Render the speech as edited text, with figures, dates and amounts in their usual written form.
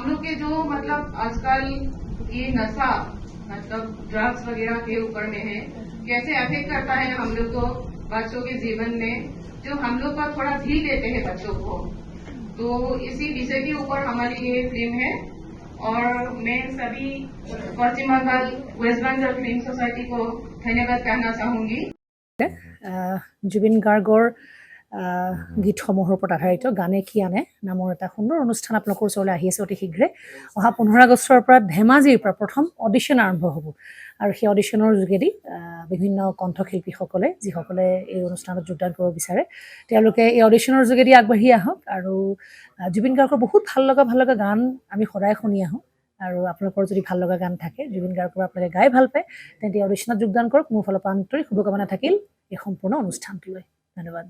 हम लोग के जो मतलब आजकल ये नशा मतलब ड्रग्स वगैरह के ऊपर में है, कैसे अफेक्ट करता है हम लोग को बच्चों के जीवन में, जो हम लोग का थोड़ा ढील देते हैं बच्चों को। तो इसी विषय के ऊपर हमारी ये फिल्म है और मैं सभी Paschim Bangal West Bengal film society को धन्यवाद कहना चाहूंगी। জুবিন গাৰ্গৰ গীতসমূহৰ ওপৰত আধাৰিত গানে কি আনে নামৰ এটা সুন্দৰ অনুষ্ঠান আপোনালোকৰ ওচৰলৈ আহি আছে অতি শীঘ্ৰে। অহা 15 আগষ্টৰ পৰা ধেমাজিৰ পৰা প্ৰথম অডিশ্যন আৰম্ভ হ'ব আৰু সেই অডিশ্যনৰ যোগেদি বিভিন্ন কণ্ঠশিল্পীসকলে যিসকলে এই অনুষ্ঠানত যোগদান কৰিব বিচাৰে তেওঁলোকে এই অডিশ্যনৰ যোগেদি আগবাঢ়ি আহক আৰু জুবিন গাৰ্গৰ বহুত ভাল লগা গান আমি সদায় শুনি আহোঁ আৰু আপোনালোকৰ যদি ভাল লগা গান থাকে জুবিন গাৰ্গৰ আপোনালোকে গাই ভাল পায় তেন্তে অডিশ্যনত যোগদান কৰক। মোৰ ফালৰ পৰা আন্তৰিক শুভকামনা থাকিল এই সম্পূৰ্ণ অনুষ্ঠানটোলৈ। ধন্যবাদ।